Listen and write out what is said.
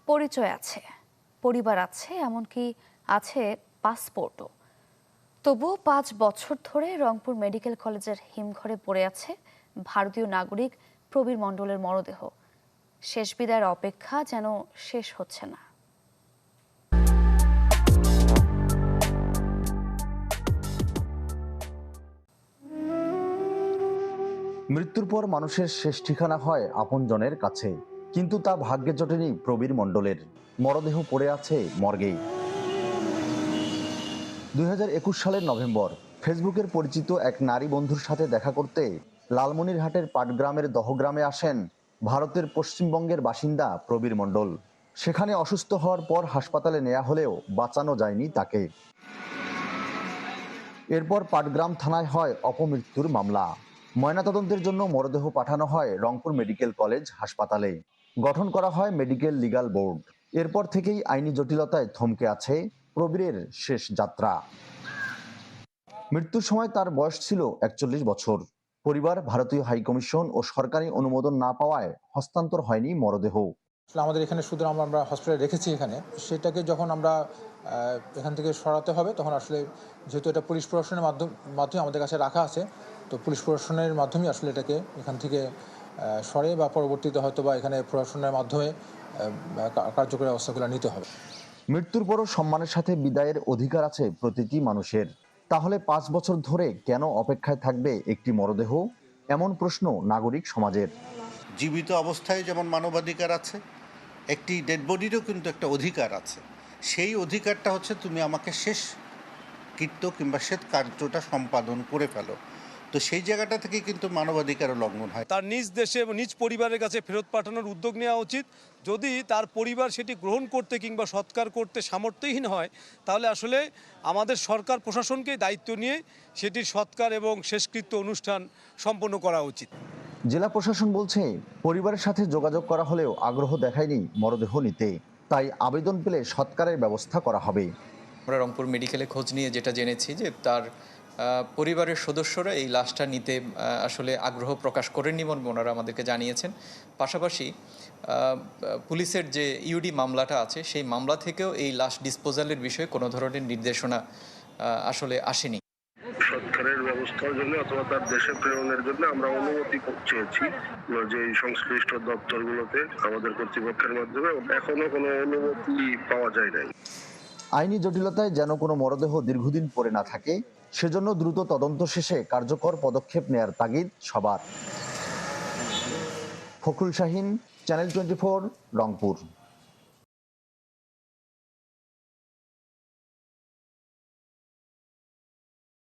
পরিচয় আছে, পরিবার আছে, এমনকি আছে পাসপোর্টও। তবুও ৫ বছর ধরে রংপুর মেডিকেল কলেজের হিমঘরে পড়ে আছে ভারতীয় নাগরিক প্রবীর মণ্ডলের মরদেহ। শেষ বিদায়ের অপেক্ষা যেন শেষ হচ্ছে না। মৃত্যুর পর মানুষের শেষ ঠিকানা হয় আপনজনের কাছে, কিন্তু তা ভাগ্যে জোটেনি প্রবীর মণ্ডলের। মরদেহ পড়ে আছে মর্গেই। ২০২১ সালের নভেম্বর ফেসবুকের পরিচিত এক নারী বন্ধুর সাথে দেখা করতে লালমনিরহাটের পাটগ্রামের দহগ্রামে আসেন ভারতের পশ্চিমবঙ্গের বাসিন্দা প্রবীর মণ্ডল। সেখানে অসুস্থ হওয়ার পর হাসপাতালে নেওয়া হলেও বাঁচানো যায়নি তাকে। এরপর পাটগ্রাম থানায় হয় অপমৃত্যুর মামলা। ময়নাতদন্তের জন্য মরদেহ পাঠানো হয় রংপুর মেডিকেল কলেজ হাসপাতালে। গঠন করা হয় মেডিকেল লিগ্যাল বোর্ড। এরপর থেকেই আইনি জটিলতায় থমকে আছে প্রবীরের শেষ যাত্রা। মৃত্যুর সময় তার বয়স ছিল ৪১ বছর। পরিবার ভারতীয় হাইকমিশন ও সরকারি অনুমোদন না পাওয়ায় হস্তান্তর হয়নি মরদেহ। আমাদের এখানে শুধু আমরা হসপিটালে রেখেছি, এখানে সেটাকে যখন আমরা এখান থেকে সরাতে হবে তখন আসলে যেহেতু এটা পুলিশ প্রশাসনের মাধ্যমে আমাদের কাছে রাখা আছে, তো পুলিশ প্রশাসনের মাধ্যমে আসলে এটাকে এখান থেকে সরে বা পরবর্তীতে হয়তো বা এখানে প্রশাসনের মাধ্যমে কার্যকরী ব্যবস্থাগুলো নিতে হবে। মৃত্যুর পরও সম্মানের সাথে বিদায়ের অধিকার আছে প্রতিটি মানুষের। তাহলে ৫ বছর ধরে কেন অপেক্ষায় থাকবে একটি মরদেহ? এমন প্রশ্ন নাগরিক সমাজের। জীবিত অবস্থায় যেমন মানবাধিকার আছে, একটি ডেড বডিরও কিন্তু একটা অধিকার আছে। সেই অধিকারটা হচ্ছে তুমি আমাকে শেষ কৃত্য কিংবা শেষ কার্যটা সম্পাদন করে ফেলো। তো সেই জায়গাটা থেকে কিন্তু মানবাধিকারও লঙ্ঘন হয়। তার নিজ দেশে এবং নিজ পরিবারের কাছে ফেরত পাঠানোর উদ্যোগ নেওয়া উচিত। যদি তার পরিবার সেটি গ্রহণ করতে কিংবা সৎকার করতে সামর্থ্যহীন হয়, তাহলে আসলে আমাদের সরকার প্রশাসনকেই দায়িত্ব নিয়ে সেটির সৎকার এবং শেষকৃত্য অনুষ্ঠান সম্পন্ন করা উচিত। জেলা প্রশাসন বলছে পরিবারের সাথে যোগাযোগ করা হলেও আগ্রহ দেখায়নি মরদেহ নিতে। তাই আবেদন পেলে সৎকারের ব্যবস্থা করা হবে। আমরা রংপুর মেডিকেলে খোঁজ নিয়ে যেটা জেনেছি যে তার পরিবারের সদস্যরা এই লাশটা নিতে আসলে আগ্রহ প্রকাশ করেননি বলে ওনারা আমাদেরকে জানিয়েছেন। পাশাপাশি পুলিশের যে ইউডি মামলাটা আছে সেই মামলা থেকেও এই লাশ ডিসপোজালের বিষয়ে কোনো ধরনের নির্দেশনা আসলে আসেনি। সৎকারের ব্যবস্থার জন্য অথবা তার দেশে প্রেরণের জন্য আমরা অনুমতি চেয়েছি যে সংশ্লিষ্ট দপ্তরগুলোতে আমাদের কর্তৃপক্ষের মাধ্যমে, এখনো কোনো অনুমতি পাওয়া যায় নাই। আইনি জটিলতায় যেন কোনো মরদেহ দীর্ঘদিন পড়ে না থাকে, সেজন্য দ্রুত তদন্ত শেষে কার্যকর পদক্ষেপ নেয়ার তাগিদ সবার। ফখরুল শাহীন, চ্যানেল 24, রংপুর।